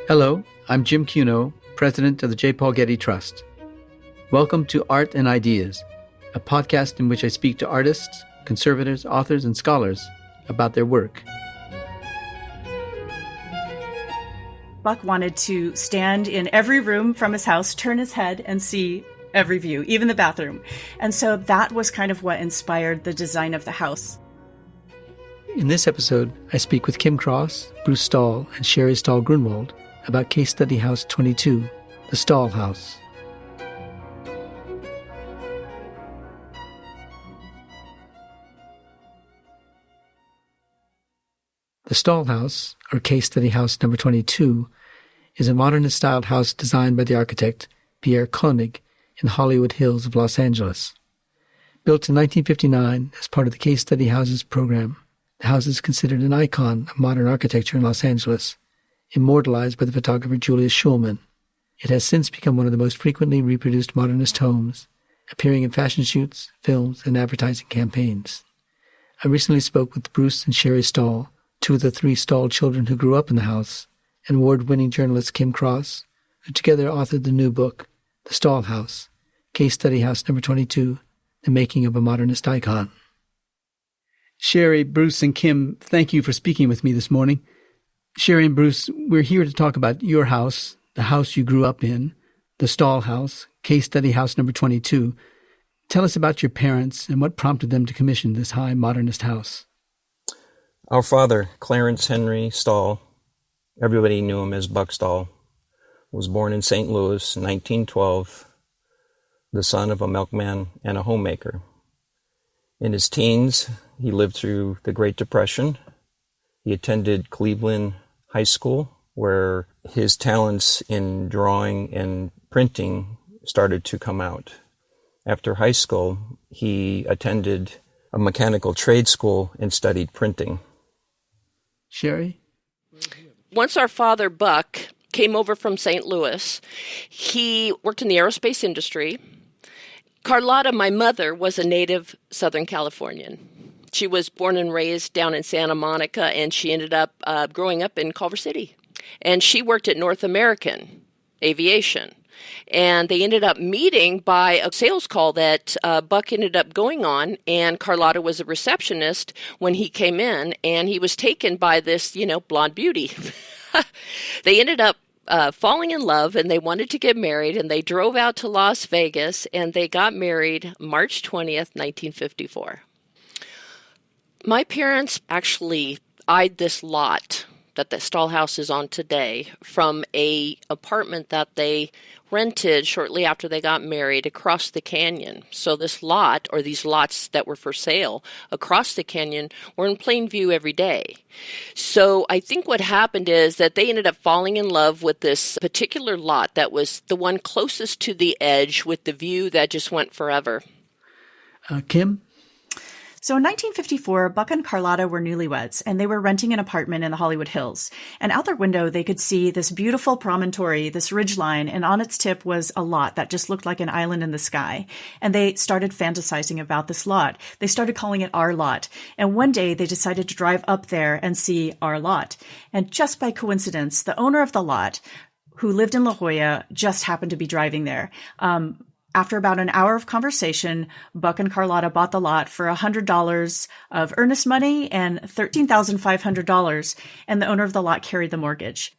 Hello, I'm Jim Cuno, President of the J. Paul Getty Trust. Welcome to Art and Ideas, a podcast in which I speak to artists, conservators, authors, and scholars about their work. Buck wanted to stand in every room from his house, turn his head, and see every view, even the bathroom. And so that was kind of what inspired the design of the house. In this episode, I speak with Kim Cross, Bruce Stahl, and Sherry Stahl Grunwald about Case Study House 22, the Stahl House. The Stahl House, or Case Study House number 22, is a modernist-styled house designed by the architect Pierre Koenig in Hollywood Hills of Los Angeles. Built in 1959 as part of the Case Study Houses program, the house is considered an icon of modern architecture in Los Angeles, immortalized by the photographer Julius Shulman. It has since become one of the most frequently reproduced modernist homes, appearing in fashion shoots, films, and advertising campaigns. I recently spoke with Bruce and Sherry Stahl, two of the three Stahl children who grew up in the house, and award-winning journalist Kim Cross, who together authored the new book, The Stahl House, Case Study House number 22, The Making of a Modernist Icon. Sherry, Bruce, and Kim, thank you for speaking with me this morning. Sherry and Bruce, we're here to talk about your house, the house you grew up in, the Stahl House, Case Study House number 22. Tell us about your parents and what prompted them to commission this high modernist house. Our father, Clarence Henry Stahl, everybody knew him as Buck Stahl, was born in St. Louis in 1912, the son of a milkman and a homemaker. In his teens, he lived through the Great Depression. He attended Cleveland High School, where his talents in drawing and printing started to come out. After high school, he attended a mechanical trade school and studied printing. Sherry? Once our father, Buck, came over from St. Louis, he worked in the aerospace industry. Carlotta, my mother, was a native Southern Californian. She was born and raised down in Santa Monica, and she ended up growing up in Culver City. And she worked at North American Aviation. And they ended up meeting by a sales call that Buck ended up going on, and Carlotta was a receptionist when he came in, and he was taken by this, blonde beauty. They ended up falling in love, and they wanted to get married, and they drove out to Las Vegas, and they got married March 20th, 1954. My parents actually eyed this lot that the Stahl House is on today from an apartment that they rented shortly after they got married across the canyon. So this lot, or these lots that were for sale across the canyon, were in plain view every day. So I think what happened is that they ended up falling in love with this particular lot that was the one closest to the edge with the view that just went forever. Kim? So in 1954, Buck and Carlotta were newlyweds, and they were renting an apartment in the Hollywood Hills. And out their window, they could see this beautiful promontory, this ridgeline, and on its tip was a lot that just looked like an island in the sky. And they started fantasizing about this lot. They started calling it our lot. And one day, they decided to drive up there and see our lot. And just by coincidence, the owner of the lot, who lived in La Jolla, just happened to be driving there. After about an hour of conversation, Buck and Carlotta bought the lot for $100 of earnest money and $13,500, and the owner of the lot carried the mortgage.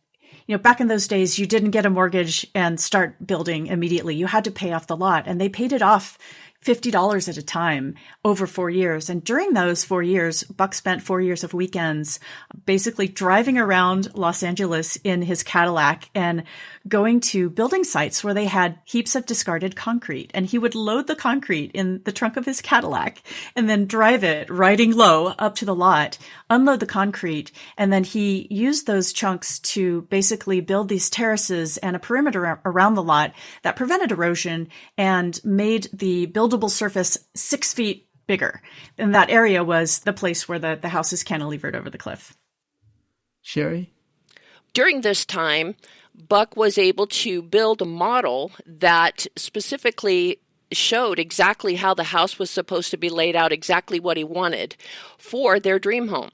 Back in those days, you didn't get a mortgage and start building immediately. You had to pay off the lot, and they paid it off $50 at a time over 4 years. And during those 4 years, Buck spent 4 years of weekends basically driving around Los Angeles in his Cadillac and going to building sites where they had heaps of discarded concrete. And he would load the concrete in the trunk of his Cadillac and then drive it riding low up to the lot, unload the concrete. And then he used those chunks to basically build these terraces and a perimeter around the lot that prevented erosion and made the buildable surface 6 feet bigger. And that area was the place where the house is cantilevered over the cliff. Sherry? During this time, Buck was able to build a model that specifically showed exactly how the house was supposed to be laid out, exactly what he wanted for their dream home.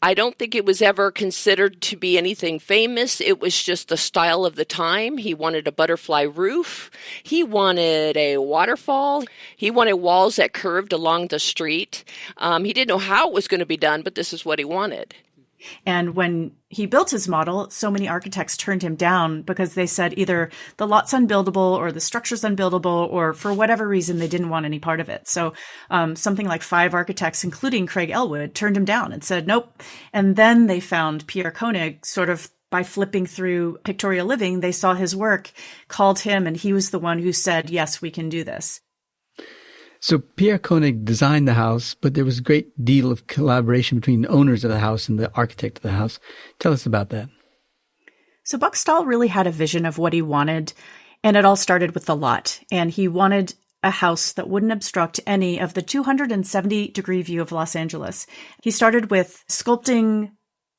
I don't think it was ever considered to be anything famous. It was just the style of the time. He wanted a butterfly roof. He wanted a waterfall. He wanted walls that curved along the street. He didn't know how it was going to be done, but this is what he wanted. And when he built his model, so many architects turned him down because they said either the lot's unbuildable or the structure's unbuildable, or for whatever reason, they didn't want any part of it. So something like 5 architects, including Craig Elwood, turned him down and said, nope. And then they found Pierre Koenig sort of by flipping through Pictorial Living. They saw his work, called him, and he was the one who said, yes, we can do this. So Pierre Koenig designed the house, but there was a great deal of collaboration between the owners of the house and the architect of the house. Tell us about that. So Buck Stahl really had a vision of what he wanted, and it all started with the lot. And he wanted a house that wouldn't obstruct any of the 270-degree view of Los Angeles. He started with sculpting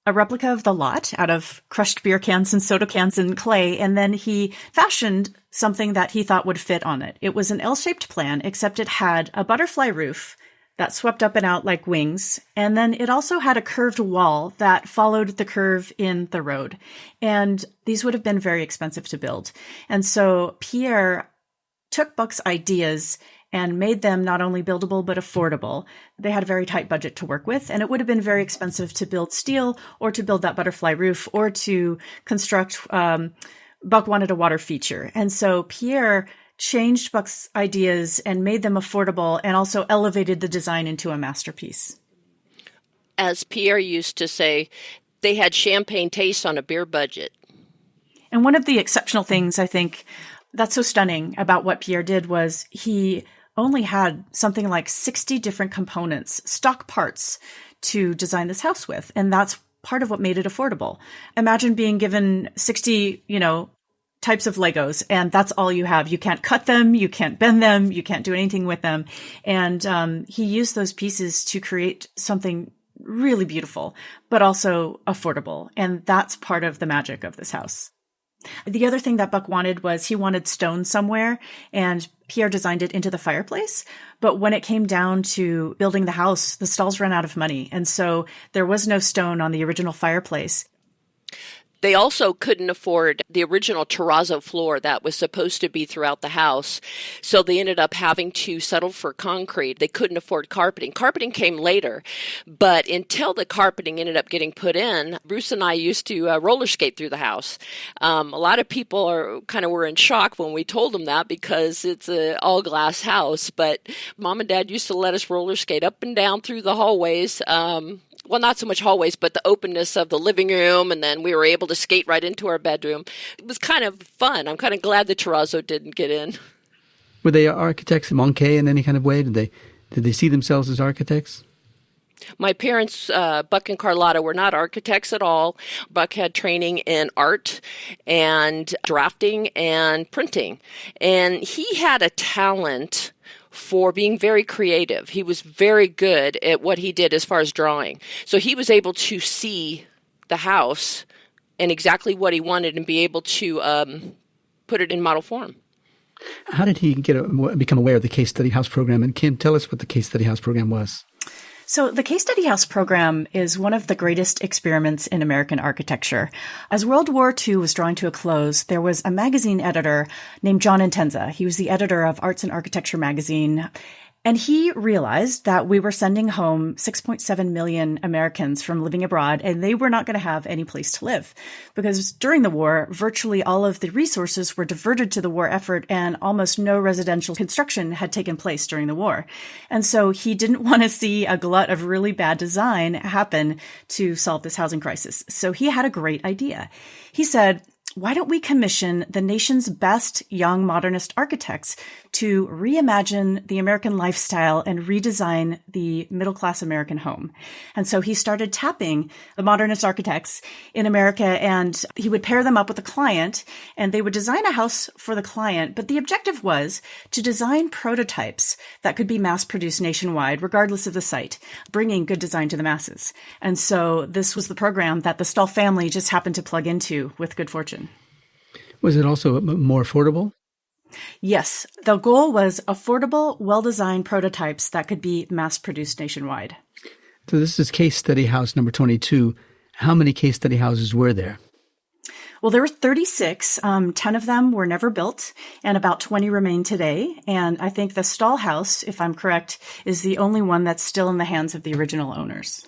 a replica of the lot out of crushed beer cans and soda cans and clay, and then he fashioned something that he thought would fit on it. It was an L-shaped plan, except it had a butterfly roof that swept up and out like wings, and then it also had a curved wall that followed the curve in the road. And these would have been very expensive to build. And so Pierre took Buck's ideas and made them not only buildable, but affordable. They had a very tight budget to work with, and it would have been very expensive to build steel or to build that butterfly roof or to construct, Buck wanted a water feature. And so Pierre changed Buck's ideas and made them affordable and also elevated the design into a masterpiece. As Pierre used to say, they had champagne taste on a beer budget. And one of the exceptional things I think that's so stunning about what Pierre did was he only had something like 60 different components, stock parts, to design this house with. And that's part of what made it affordable. Imagine being given 60, types of Legos, and that's all you have. You can't cut them, you can't bend them, you can't do anything with them. And he used those pieces to create something really beautiful, but also affordable. And that's part of the magic of this house. The other thing that Buck wanted was he wanted stone somewhere, and Pierre designed it into the fireplace. But when it came down to building the house, the Stahls ran out of money. And so there was no stone on the original fireplace. They also couldn't afford the original terrazzo floor that was supposed to be throughout the house. So they ended up having to settle for concrete. They couldn't afford carpeting. Carpeting came later. But until the carpeting ended up getting put in, Bruce and I used to roller skate through the house. A lot of people were in shock when we told them that because it's an all glass house. But Mom and Dad used to let us roller skate up and down through the hallways. Well, not so much hallways, but the openness of the living room, and then we were able to skate right into our bedroom. It was kind of fun. I'm kind of glad the terrazzo didn't get in. Were they architects in Moncay in any kind of way? Did they see themselves as architects? My parents, Buck and Carlotta, were not architects at all. Buck had training in art and drafting and printing, and he had a talent for being very creative. He was very good at what he did as far as drawing. So he was able to see the house and exactly what he wanted and be able to put it in model form. How did he become aware of the Case Study House program? And Kim, tell us what the Case Study House program was. So the Case Study House program is one of the greatest experiments in American architecture. As World War II was drawing to a close, there was a magazine editor named John Intenza. He was the editor of Arts and Architecture magazine. And he realized that we were sending home 6.7 million Americans from living abroad, and they were not going to have any place to live. Because during the war, virtually all of the resources were diverted to the war effort, and almost no residential construction had taken place during the war. And so he didn't want to see a glut of really bad design happen to solve this housing crisis. So he had a great idea. He said, why don't we commission the nation's best young modernist architects to reimagine the American lifestyle and redesign the middle-class American home? And so he started tapping the modernist architects in America, and he would pair them up with a client, and they would design a house for the client. But the objective was to design prototypes that could be mass-produced nationwide, regardless of the site, bringing good design to the masses. And so this was the program that the Stahl family just happened to plug into with good fortune. Was it also more affordable? Yes. The goal was affordable, well-designed prototypes that could be mass-produced nationwide. So this is case study house number 22. How many case study houses were there? Well, there were 36. 10 of them were never built, and about 20 remain today. And I think the Stahl House, if I'm correct, is the only one that's still in the hands of the original owners.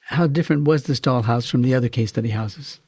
How different was the Stahl House from the other case study houses?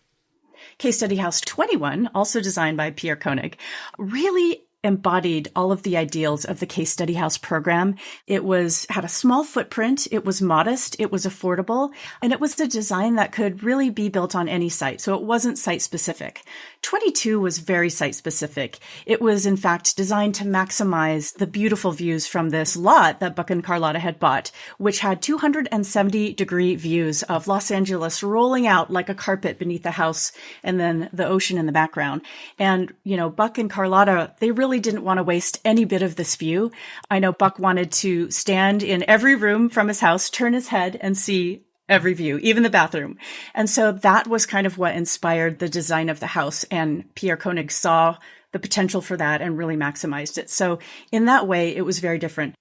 Case study house 21, also designed by Pierre Koenig, really embodied all of the ideals of the case study house program. It had a small footprint. It was modest. It was affordable. And it was a design that could really be built on any site. So it wasn't site specific. 22 was very site specific. It was in fact designed to maximize the beautiful views from this lot that Buck and Carlotta had bought, which had 270-degree views of Los Angeles rolling out like a carpet beneath the house and then the ocean in the background. And, Buck and Carlotta, they really didn't want to waste any bit of this view. I know Buck wanted to stand in every room from his house, turn his head and see every view, even the bathroom. And so that was kind of what inspired the design of the house. And Pierre Koenig saw the potential for that and really maximized it. So in that way, it was very different.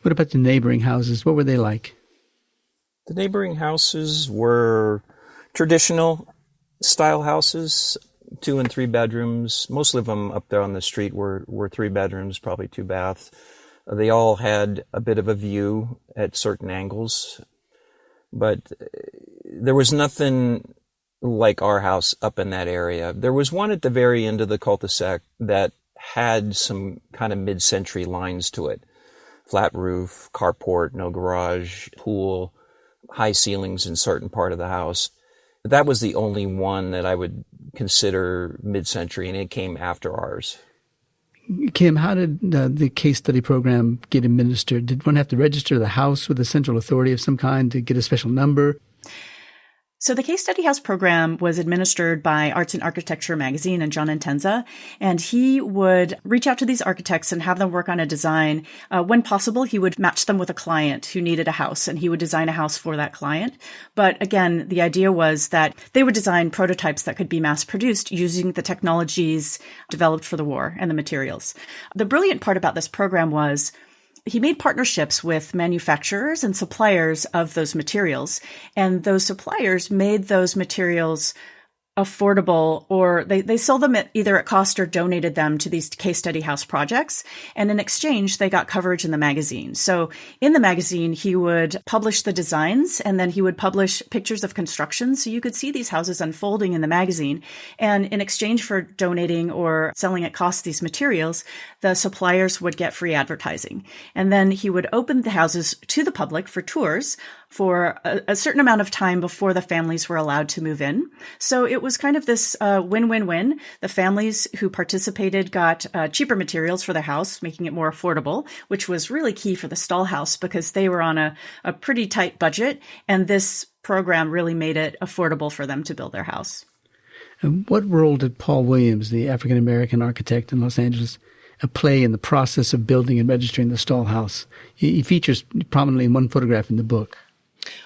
What about the neighboring houses? What were they like? The neighboring houses were traditional style houses, 2 and 3 bedrooms. Most of them up there on the street were 3 bedrooms, probably 2 baths. They all had a bit of a view at certain angles, but there was nothing like our house up in that area. There was one at the very end of the cul-de-sac that had some kind of mid-century lines to it. Flat roof, carport, no garage, pool, high ceilings in certain part of the house. That was the only one that I would consider mid-century, and it came after ours. Kim, how did the case study program get administered? Did one have to register the house with a central authority of some kind to get a special number? So the Case Study House program was administered by Arts and Architecture magazine and John Intenza, and he would reach out to these architects and have them work on a design. When possible, he would match them with a client who needed a house, and he would design a house for that client. But again, the idea was that they would design prototypes that could be mass-produced using the technologies developed for the war and the materials. The brilliant part about this program was he made partnerships with manufacturers and suppliers of those materials, and those suppliers made those materials affordable, or they sold them either at cost or donated them to these case study house projects. And in exchange, they got coverage in the magazine. So in the magazine, he would publish the designs, and then he would publish pictures of construction. So you could see these houses unfolding in the magazine. And in exchange for donating or selling at cost these materials, the suppliers would get free advertising. And then he would open the houses to the public for tours for a certain amount of time before the families were allowed to move in. So it was kind of this win-win-win. The families who participated got cheaper materials for their house, making it more affordable, which was really key for the Stahl House because they were on a pretty tight budget. And this program really made it affordable for them to build their house. And what role did Paul Williams, the African-American architect in Los Angeles, play in the process of building and registering the Stahl House? He features prominently in one photograph in the book.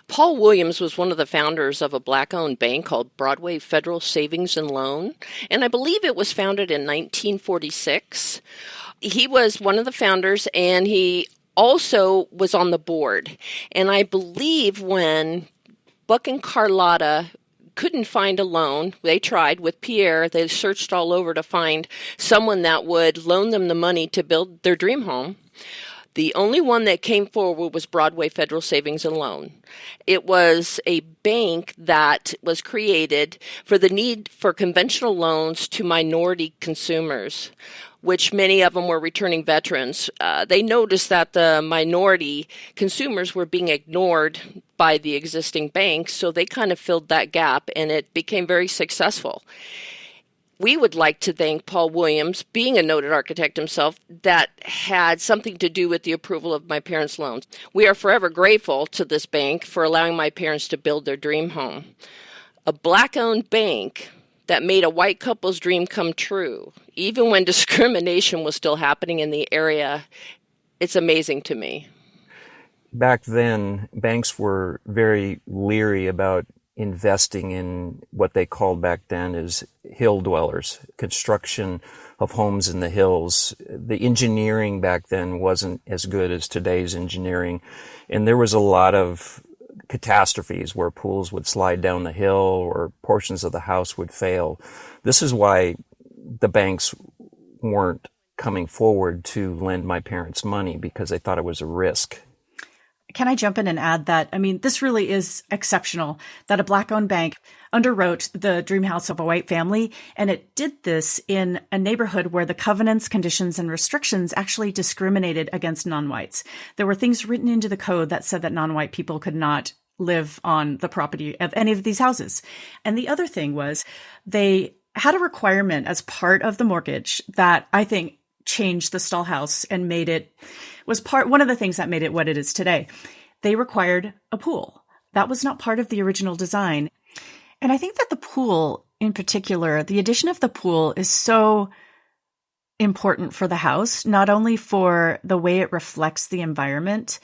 Paul Williams was one of the founders of a black-owned bank called Broadway Federal Savings and Loan, and I believe it was founded in 1946. He was one of the founders, and he also was on the board. And I believe when Buck and Carlotta couldn't find a loan, they tried with Pierre. They searched all over to find someone that would loan them the money to build their dream home. The only one that came forward was Broadway Federal Savings and Loan. It was a bank that was created for the need for conventional loans to minority consumers, which many of them were returning veterans. They noticed that the minority consumers were being ignored by the existing banks, so they kind of filled that gap, and it became very successful. We would like to thank Paul Williams, being a noted architect himself, that had something to do with the approval of my parents' loans. We are forever grateful to this bank for allowing my parents to build their dream home. A black-owned bank that made a white couple's dream come true, even when discrimination was still happening in the area. It's amazing to me. Back then, banks were very leery about investing in what they called back then as hill dwellers, construction of homes in the hills. The engineering back then wasn't as good as today's engineering. And there was a lot of catastrophes where pools would slide down the hill or portions of the house would fail. This is why the banks weren't coming forward to lend my parents money, because they thought it was a risk. Can I jump in and add that, this really is exceptional that a Black-owned bank underwrote the dream house of a white family, and it did this in a neighborhood where the covenants, conditions, and restrictions actually discriminated against non-whites. There were things written into the code that said that non-white people could not live on the property of any of these houses. And the other thing was they had a requirement as part of the mortgage that I think changed the Stahl House and one of the things that made it what it is today. They required a pool. That was not part of the original design. And I think that the pool in particular, the addition of the pool is so important for the house, not only for the way it reflects the environment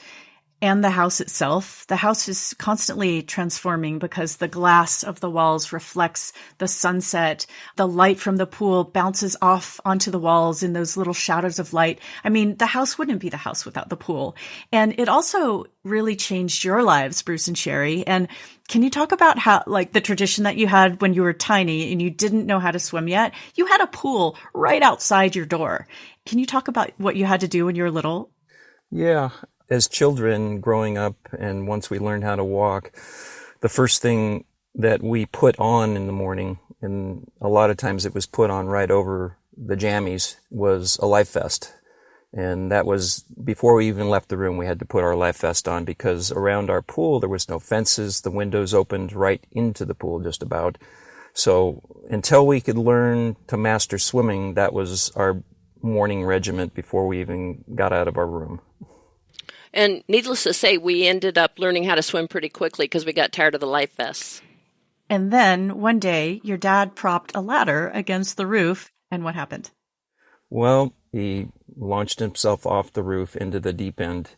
and the house itself. The house is constantly transforming because the glass of the walls reflects the sunset. The light from the pool bounces off onto the walls in those little shadows of light. The house wouldn't be the house without the pool. And it also really changed your lives, Bruce and Sherry. And can you talk about how, the tradition that you had when you were tiny and you didn't know how to swim yet? You had a pool right outside your door. Can you talk about what you had to do when you were little? Yeah. As children growing up, and once we learned how to walk, the first thing that we put on in the morning, and a lot of times it was put on right over the jammies, was a life vest. And that was before we even left the room. We had to put our life vest on because around our pool there was no fences. The windows opened right into the pool just about. So until we could learn to master swimming, that was our morning regiment before we even got out of our room. And needless to say, we ended up learning how to swim pretty quickly because we got tired of the life vests. And then one day, your dad propped a ladder against the roof, and what happened? Well, he launched himself off the roof into the deep end,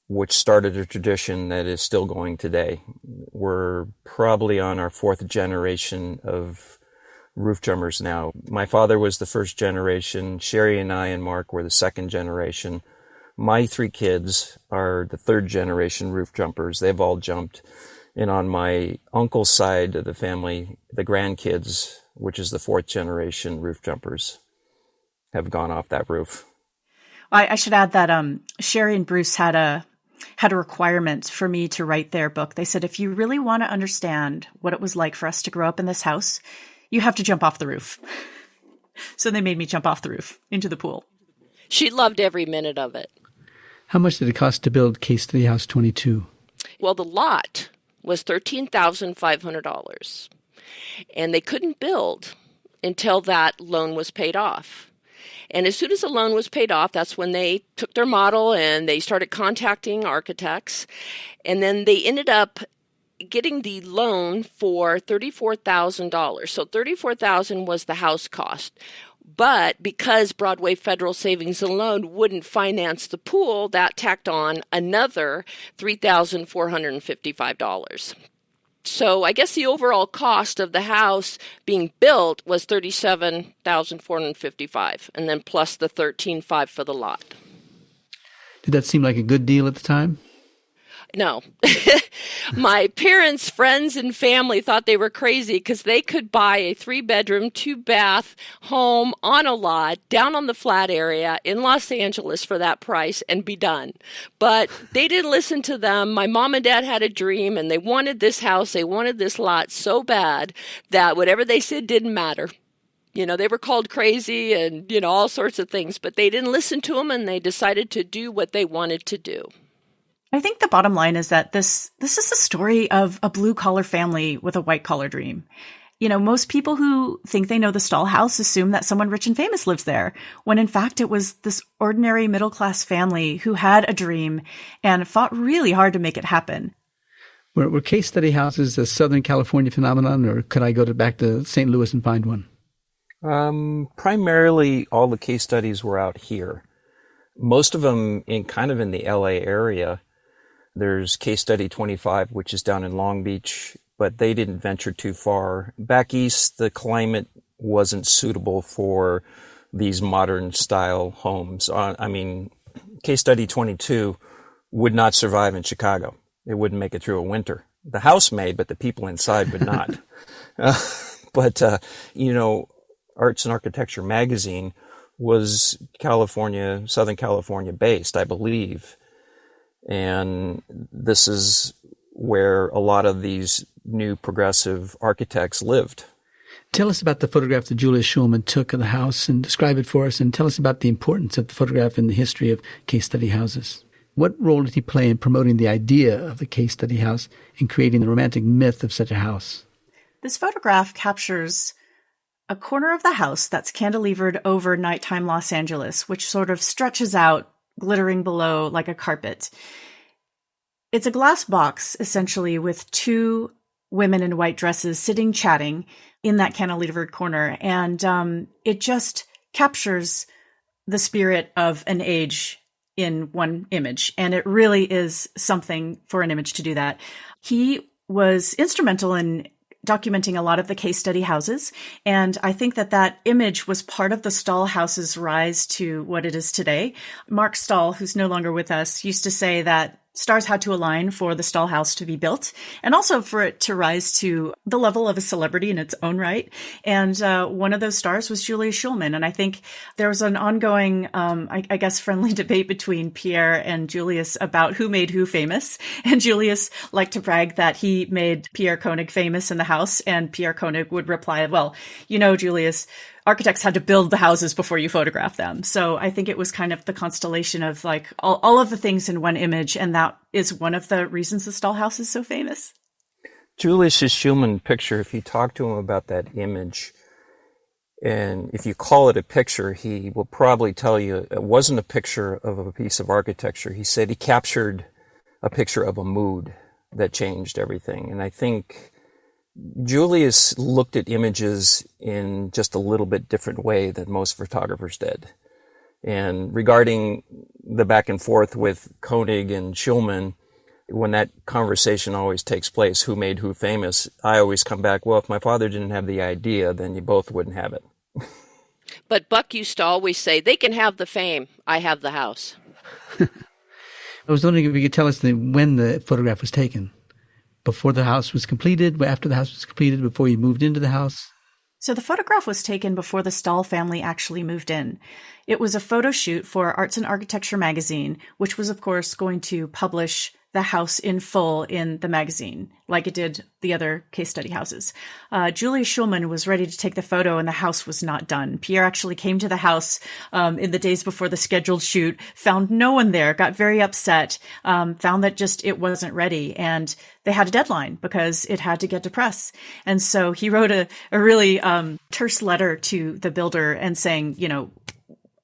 which started a tradition that is still going today. We're probably on our fourth generation of roof jumpers now. My father was the first generation. Sherry and I and Mark were the second generation. My three kids are the third generation roof jumpers. They've all jumped. And on my uncle's side of the family, the grandkids, which is the fourth generation roof jumpers, have gone off that roof. I should add that Sherry and Bruce had a requirement for me to write their book. They said, if you really want to understand what it was like for us to grow up in this house, you have to jump off the roof. So they made me jump off the roof into the pool. She loved every minute of it. How much did it cost to build Case Study House 22? Well, the lot was $13,500. And they couldn't build until that loan was paid off. And as soon as the loan was paid off, that's when they took their model and they started contacting architects. And then they ended up getting the loan for $34,000. So $34,000 was the house cost. But because Broadway Federal Savings and Loan wouldn't finance the pool, that tacked on another $3,455. So I guess the overall cost of the house being built was $37,455, and then plus the $13,500 for the lot. Did that seem like a good deal at the time? No. My parents, friends, and family thought they were crazy because they could buy a 3-bedroom, 2-bath home on a lot down on the flat area in Los Angeles for that price and be done. But they didn't listen to them. My mom and dad had a dream, and they wanted this house, they wanted this lot so bad that whatever they said didn't matter. They were called crazy and, all sorts of things, but they didn't listen to them, and they decided to do what they wanted to do. I think the bottom line is that this is a story of a blue-collar family with a white-collar dream. Most people who think they know the Stahl House assume that someone rich and famous lives there, when in fact it was this ordinary middle-class family who had a dream and fought really hard to make it happen. Were case study houses a Southern California phenomenon, or could I go back to St. Louis and find one? Primarily, all the case studies were out here. Most of them in the LA area. There's Case Study 25, which is down in Long Beach, but they didn't venture too far. Back east, the climate wasn't suitable for these modern style homes. Case Study 22 would not survive in Chicago. It wouldn't make it through a winter. The house may, but the people inside would not. But Arts and Architecture magazine was Southern California based, I believe. And this is where a lot of these new progressive architects lived. Tell us about the photograph that Julius Shulman took of the house and describe it for us, and tell us about the importance of the photograph in the history of case study houses. What role did he play in promoting the idea of the case study house and creating the romantic myth of such a house? This photograph captures a corner of the house that's cantilevered over nighttime Los Angeles, which sort of stretches out, glittering below like a carpet. It's a glass box, essentially, with two women in white dresses sitting chatting in that cantilevered corner. And it just captures the spirit of an age in one image. And it really is something for an image to do that. He was instrumental in documenting a lot of the case study houses. And I think that image was part of the Stahl House's rise to what it is today. Mark Stahl, who's no longer with us, used to say that stars had to align for the Stahl House to be built, and also for it to rise to the level of a celebrity in its own right. And one of those stars was Julius Shulman. And I think there was an ongoing, I guess, friendly debate between Pierre and Julius about who made who famous. And Julius liked to brag that he made Pierre Koenig famous in the house. And Pierre Koenig would reply, well, Julius, architects had to build the houses before you photograph them. So I think it was kind of the constellation of like all of the things in one image. And that is one of the reasons the Stahl House is so famous. Julius Shulman picture, if you talk to him about that image, and if you call it a picture, he will probably tell you it wasn't a picture of a piece of architecture. He said he captured a picture of a mood that changed everything. And I think Julius looked at images in just a little bit different way than most photographers did. And regarding the back and forth with Koenig and Shulman, when that conversation always takes place, who made who famous, I always come back, well, if my father didn't have the idea, then you both wouldn't have it. But Buck used to always say, they can have the fame, I have the house. I was wondering if you could tell us when the photograph was taken. Before the house was completed, after the house was completed, before you moved into the house? So the photograph was taken before the Stahl family actually moved in. It was a photo shoot for Arts and Architecture magazine, which was, of course, going to publish the house in full in the magazine, like it did the other case study houses. Julius Shulman was ready to take the photo, and the house was not done. Pierre actually came to the house in the days before the scheduled shoot, found no one there, got very upset, found that just it wasn't ready, and they had a deadline because it had to get to press. And so he wrote a really terse letter to the builder and saying,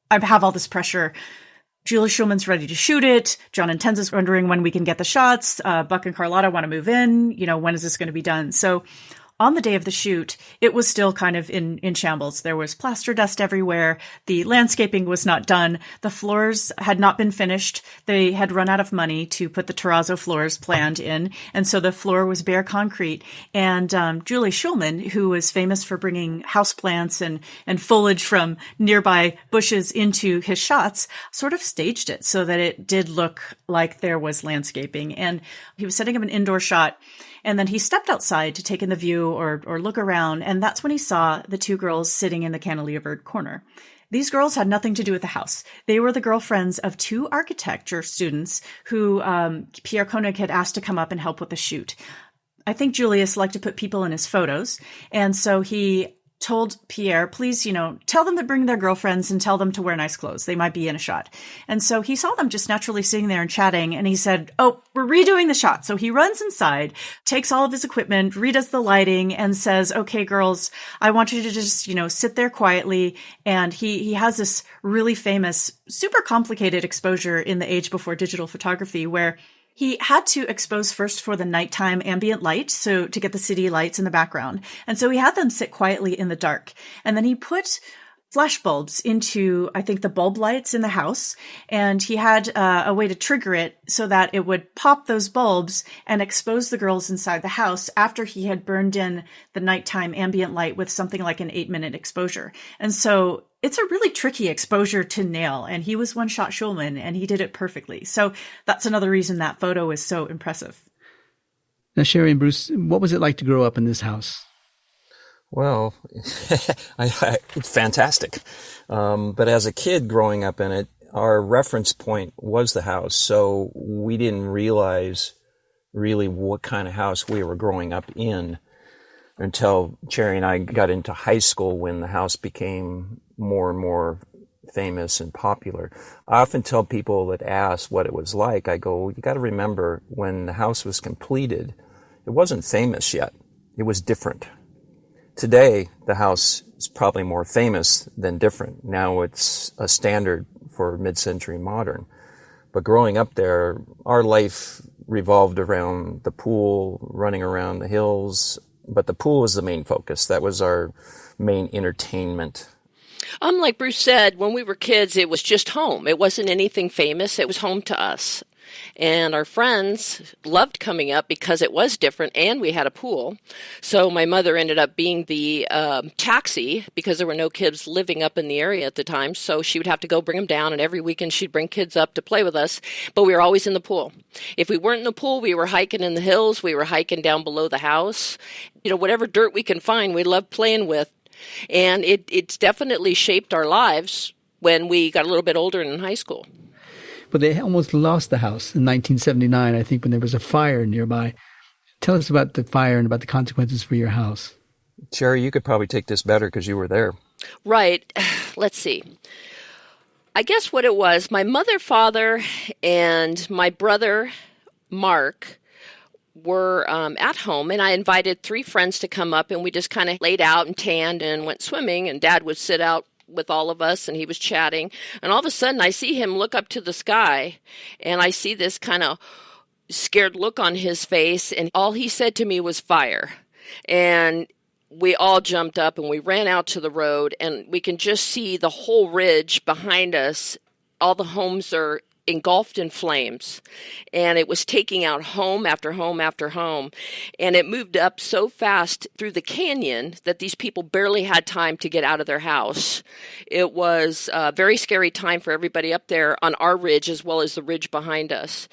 I have all this pressure. Julius Shulman's ready to shoot it. John and Tenza's wondering when we can get the shots. Buck and Carlotta want to move in. When is this going to be done? So on the day of the shoot, it was still kind of in shambles. There was plaster dust everywhere. The landscaping was not done. The floors had not been finished. They had run out of money to put the terrazzo floors planned in. And so the floor was bare concrete. And Julius Shulman, who was famous for bringing houseplants and foliage from nearby bushes into his shots, sort of staged it so that it did look like there was landscaping. And he was setting up an indoor shot. And then he stepped outside to take in the view or look around, and that's when he saw the two girls sitting in the cantilevered corner. These girls had nothing to do with the house. They were the girlfriends of two architecture students who Pierre Koenig had asked to come up and help with the shoot. I think Julius liked to put people in his photos, and so he told Pierre, please, tell them to bring their girlfriends and tell them to wear nice clothes. They might be in a shot. And so he saw them just naturally sitting there and chatting. And he said, oh, we're redoing the shot. So he runs inside, takes all of his equipment, redoes the lighting, and says, okay, girls, I want you to just, sit there quietly. And he has this really famous, super complicated exposure in the age before digital photography where he had to expose first for the nighttime ambient light, so to get the city lights in the background. And so he had them sit quietly in the dark. And then he put flash bulbs into, I think, the bulb lights in the house. And he had a way to trigger it so that it would pop those bulbs and expose the girls inside the house after he had burned in the nighttime ambient light with something like an 8-minute exposure. And so it's a really tricky exposure to nail. And he was one-shot Shulman, and he did it perfectly. So that's another reason that photo is so impressive. Now, Sherry and Bruce, what was it like to grow up in this house? Well, it's fantastic. But as a kid growing up in it, our reference point was the house. So we didn't realize really what kind of house we were growing up in until Cherry and I got into high school, when the house became more and more famous and popular. I often tell people that ask what it was like, I go, you got to remember, when the house was completed, it wasn't famous yet. It was different. Today, the house is probably more famous than different. Now it's a standard for mid-century modern. But growing up there, our life revolved around the pool, running around the hills. But the pool was the main focus. That was our main entertainment. Like Bruce said, when we were kids, it was just home. It wasn't anything famous. It was home to us. And our friends loved coming up because it was different and we had a pool. So my mother ended up being the taxi, because there were no kids living up in the area at the time. So she would have to go bring them down, and every weekend she'd bring kids up to play with us. But we were always in the pool. If we weren't in the pool, we were hiking in the hills. We were hiking down below the house. Whatever dirt we can find, we loved playing with. And it's definitely shaped our lives when we got a little bit older and in high school. But they almost lost the house in 1979, I think, when there was a fire nearby. Tell us about the fire and about the consequences for your house. Sherry, you could probably take this better because you were there. Right. Let's see. I guess what it was, my mother, father, and my brother, Mark, were at home, and I invited 3 friends to come up, and we just kind of laid out and tanned and went swimming, and Dad would sit out with all of us, and he was chatting, and all of a sudden I see him look up to the sky, and I see this kind of scared look on his face, and all he said to me was fire. And we all jumped up and we ran out to the road, and we can just see the whole ridge behind us. All the homes are engulfed in flames, and it was taking out home after home after home, and it moved up so fast through the canyon that these people barely had time to get out of their house. It was a very scary time for everybody up there on our ridge as well as the ridge behind us.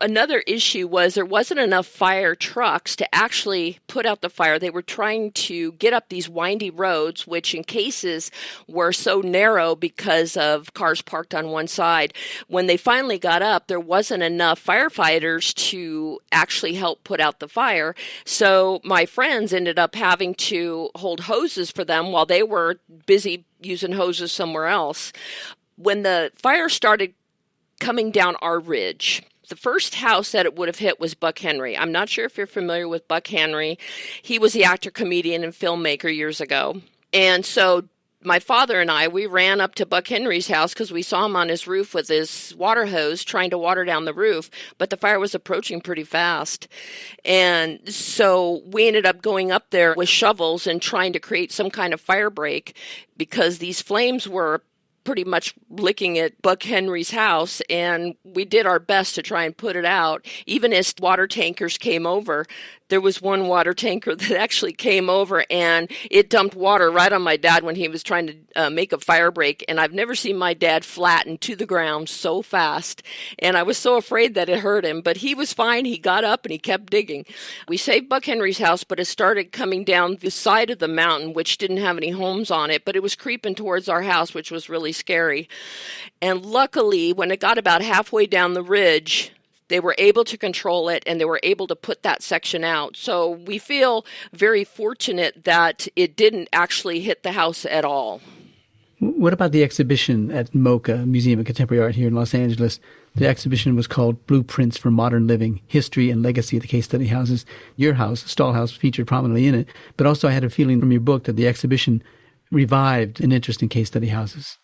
Another issue was there wasn't enough fire trucks to actually put out the fire. They were trying to get up these windy roads, which in cases were so narrow because of cars parked on one side. When they finally got up, there wasn't enough firefighters to actually help put out the fire. So my friends ended up having to hold hoses for them while they were busy using hoses somewhere else. When the fire started coming down our ridge, the first house that it would have hit was Buck Henry. I'm not sure if you're familiar with Buck Henry. He was the actor, comedian, and filmmaker years ago. And so my father and I, we ran up to Buck Henry's house because we saw him on his roof with his water hose trying to water down the roof, but the fire was approaching pretty fast. And so we ended up going up there with shovels and trying to create some kind of fire break because these flames were pretty much licking at Buck Henry's house, and we did our best to try and put it out. Even as water tankers came over, there was one water tanker that actually came over, and it dumped water right on my dad when he was trying to make a fire break, and I've never seen my dad flatten to the ground so fast, and I was so afraid that it hurt him, but he was fine. He got up, and he kept digging. We saved Buck Henry's house, but it started coming down the side of the mountain, which didn't have any homes on it, but it was creeping towards our house, which was really scary. And luckily, when it got about halfway down the ridge, they were able to control it, and they were able to put that section out. So we feel very fortunate that it didn't actually hit the house at all. What about the exhibition at MoCA, Museum of Contemporary Art here in Los Angeles? The exhibition was called Blueprints for Modern Living, History and Legacy of the Case Study Houses. Your house, Stahl House, featured prominently in it. But also I had a feeling from your book that the exhibition revived an interest in case study houses.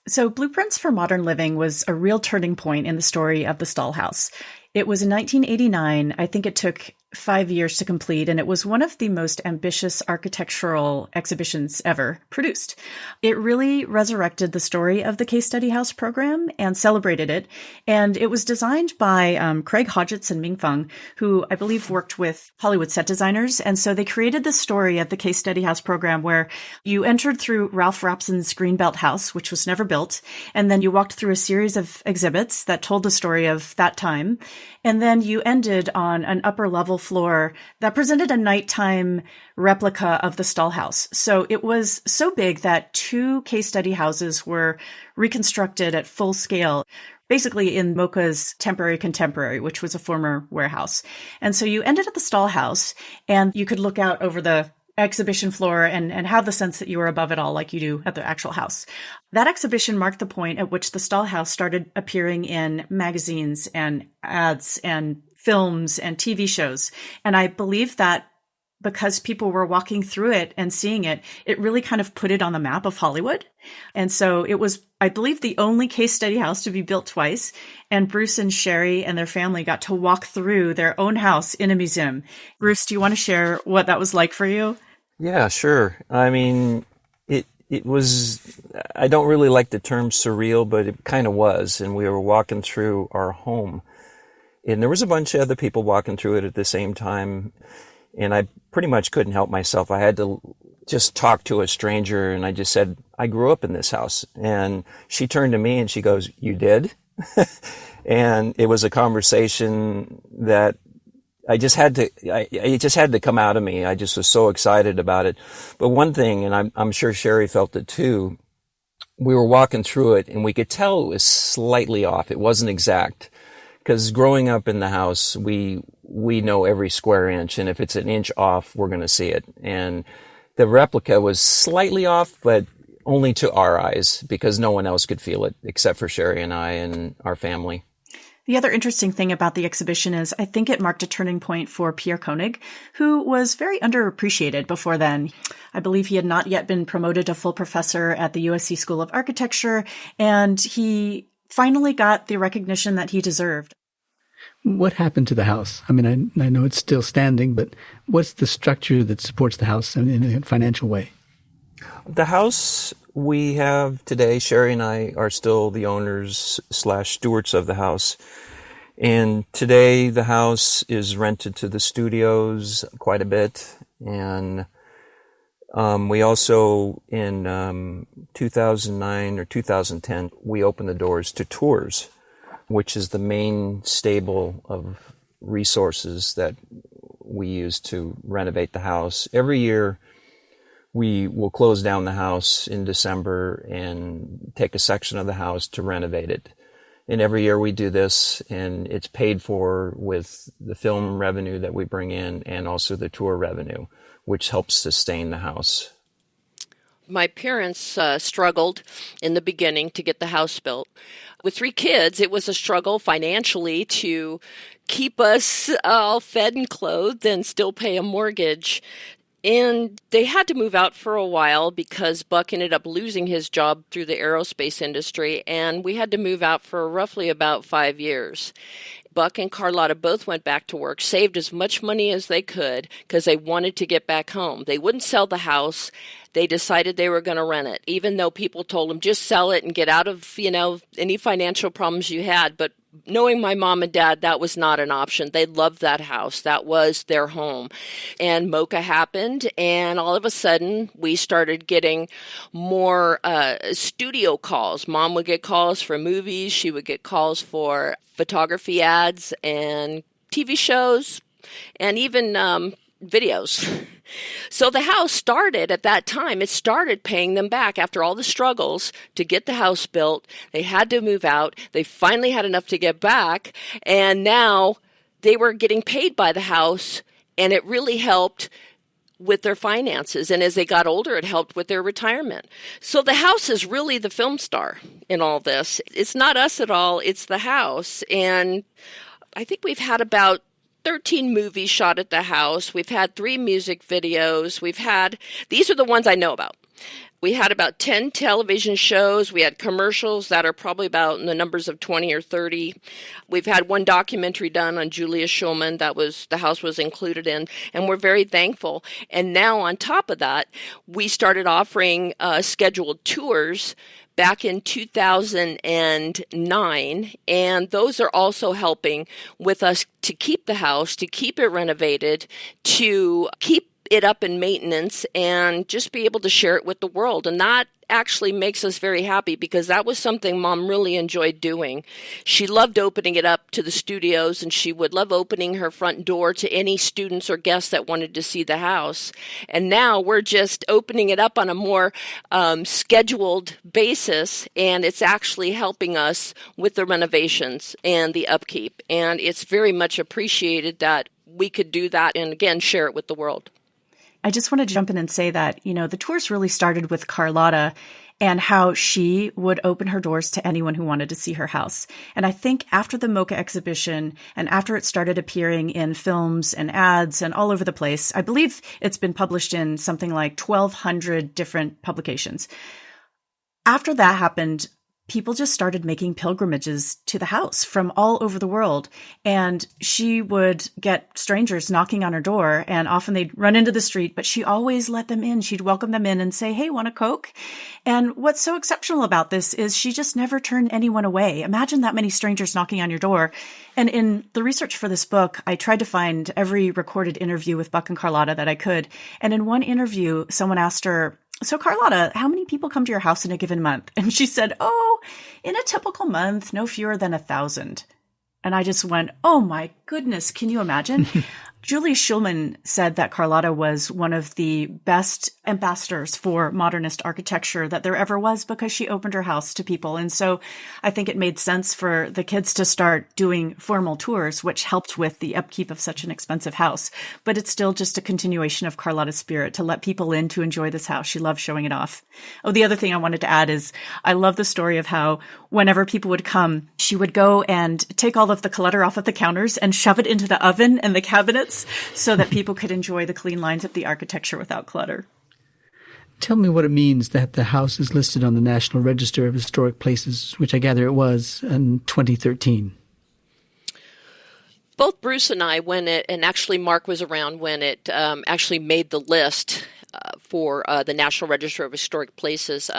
So Blueprints for Modern Living was a real turning point in the story of the Stahl House. It was in 1989. I think it took 5 years to complete, and it was one of the most ambitious architectural exhibitions ever produced. It really resurrected the story of the Case Study House program and celebrated it. And it was designed by Craig Hodgetts and Ming Feng, who I believe worked with Hollywood set designers. And so they created the story of the Case Study House program where you entered through Ralph Rapson's Greenbelt house, which was never built. And then you walked through a series of exhibits that told the story of that time. And then you ended on an upper level floor that presented a nighttime replica of the Stahl House. So it was so big that 2 case study houses were reconstructed at full scale, basically in MoCA's temporary contemporary, which was a former warehouse. And so you ended at the Stahl House, and you could look out over the exhibition floor and have the sense that you were above it all like you do at the actual house. That exhibition marked the point at which the Stahl House started appearing in magazines and ads and films and TV shows. And I believe that because people were walking through it and seeing it, it really kind of put it on the map of Hollywood. And so it was, I believe, the only case study house to be built twice. And Bruce and Sherry and their family got to walk through their own house in a museum. Bruce, do you want to share what that was like for you? Yeah, sure. I mean, it was, I don't really like the term surreal, but it kind of was. And we were walking through our home. And there was a bunch of other people walking through it at the same time. And I pretty much couldn't help myself. I had to just talk to a stranger, and I just said, I grew up in this house. And she turned to me and she goes, "You did?" And it was a conversation that it just had to come out of me. I just was so excited about it. But one thing, and I'm sure Sherry felt it too, we were walking through it and we could tell it was slightly off. It wasn't exact. Because growing up in the house, we know every square inch, and if it's an inch off, we're going to see it. And the replica was slightly off, but only to our eyes, because no one else could feel it except for Sherry and I and our family. The other interesting thing about the exhibition is I think it marked a turning point for Pierre Koenig, who was very underappreciated before then. I believe he had not yet been promoted to full professor at the USC School of Architecture, and he finally got the recognition that he deserved. What happened to the house? I mean, I know it's still standing, but what's the structure that supports the house in a financial way? The house we have today, Sherry and I are still the owners / stewards of the house. And today the house is rented to the studios quite a bit. And we also, in 2009 or 2010, we opened the doors to tours, which is the main stable of resources that we use to renovate the house. Every year, we will close down the house in December and take a section of the house to renovate it. And every year we do this, and it's paid for with the film revenue that we bring in and also the tour revenue, which helps sustain the house. My parents struggled in the beginning to get the house built. With 3 kids, it was a struggle financially to keep us all fed and clothed and still pay a mortgage. And they had to move out for a while because Buck ended up losing his job through the aerospace industry, and we had to move out for roughly about 5 years. Buck and Carlotta both went back to work, saved as much money as they could because they wanted to get back home. They wouldn't sell the house. They decided they were going to rent it, even though people told them, just sell it and get out of, any financial problems you had. But knowing my mom and dad, that was not an option. They loved that house. That was their home. And MoCA happened, and all of a sudden, we started getting more studio calls. Mom would get calls for movies. She would get calls for photography ads and TV shows and even videos. So the house started at that time. It started paying them back after all the struggles to get the house built. They had to move out. They finally had enough to get back. And now they were getting paid by the house, and it really helped with their finances. And as they got older, it helped with their retirement. So the house is really the film star in all this. It's not us at all. It's the house. And I think we've had about 13 movies shot at the house. We've had 3 music videos. These are the ones I know about. We had about 10 television shows. We had commercials that are probably about in the numbers of 20 or 30. We've had one documentary done on Julius Shulman that the house was included in, and we're very thankful. And now on top of that, we started offering scheduled tours back in 2009, and those are also helping with us to keep the house, to keep it renovated, to keep it up in maintenance, and just be able to share it with the world. And that actually makes us very happy, because that was something Mom really enjoyed doing. She loved opening it up to the studios, and she would love opening her front door to any students or guests that wanted to see the house. And now we're just opening it up on a more scheduled basis, and it's actually helping us with the renovations and the upkeep. And it's very much appreciated that we could do that and, again, share it with the world. I just want to jump in and say that, the tours really started with Carlotta and how she would open her doors to anyone who wanted to see her house. And I think after the MoCA exhibition and after it started appearing in films and ads and all over the place, I believe it's been published in something like 1,200 different publications. After that happened, people just started making pilgrimages to the house from all over the world. And she would get strangers knocking on her door, and often they'd run into the street, but she always let them in. She'd welcome them in and say, "Hey, want a Coke?" And what's so exceptional about this is she just never turned anyone away. Imagine that many strangers knocking on your door. And in the research for this book, I tried to find every recorded interview with Buck and Carlotta that I could. And in one interview, someone asked her, "So Carlotta, how many people come to your house in a given month?" And she said, in a typical month, no fewer than 1,000. And I just went, oh my goodness, can you imagine? Julius Shulman said that Carlotta was one of the best ambassadors for modernist architecture that there ever was, because she opened her house to people. And so I think it made sense for the kids to start doing formal tours, which helped with the upkeep of such an expensive house. But it's still just a continuation of Carlotta's spirit to let people in to enjoy this house. She loved showing it off. Oh, the other thing I wanted to add is I love the story of how whenever people would come, she would go and take all of the clutter off of the counters and shove it into the oven and the cabinets, so that people could enjoy the clean lines of the architecture without clutter. Tell me what it means that the house is listed on the National Register of Historic Places, which I gather it was in 2013. Both Bruce and I, and actually Mark was around when it actually made the list for the National Register of Historic Places,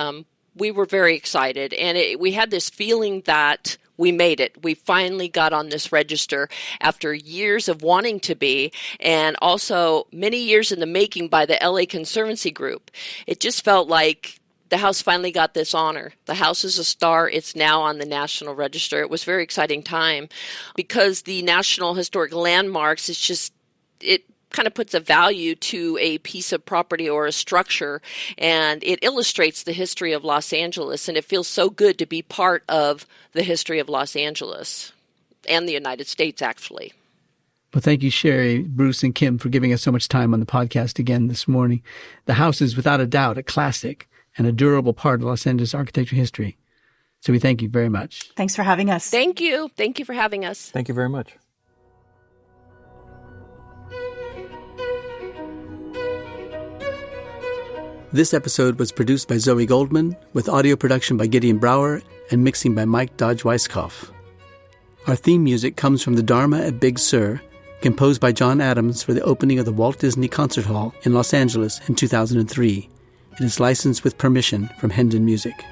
we were very excited. And we had this feeling that we made it. We finally got on this register after years of wanting to be, and also many years in the making by the LA Conservancy Group. It just felt like the house finally got this honor. The house is a star. It's now on the National Register. It was a very exciting time, because the National Historic Landmarks is just, it kind of puts a value to a piece of property or a structure, and it illustrates the history of Los Angeles, and it feels so good to be part of the history of Los Angeles and the United States, actually. Well, thank you, Sherry, Bruce, and Kim, for giving us so much time on the podcast again this morning. The house is without a doubt a classic and a durable part of Los Angeles architecture history. So we thank you very much. Thanks for having us. Thank you. Thank you for having us. Thank you very much. This episode was produced by Zoe Goldman, with audio production by Gideon Brower and mixing by Mike Dodge-Weisskopf. Our theme music comes from the Dharma at Big Sur, composed by John Adams for the opening of the Walt Disney Concert Hall in Los Angeles in 2003. It is licensed with permission from Hendon Music.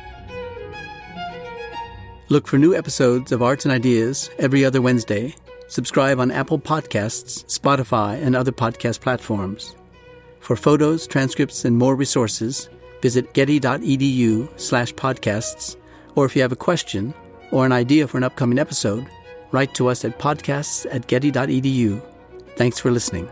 Look for new episodes of Arts and Ideas every other Wednesday. Subscribe on Apple Podcasts, Spotify, and other podcast platforms. For photos, transcripts, and more resources, visit getty.edu/podcasts, or if you have a question or an idea for an upcoming episode, write to us at podcasts@getty.edu. Thanks for listening.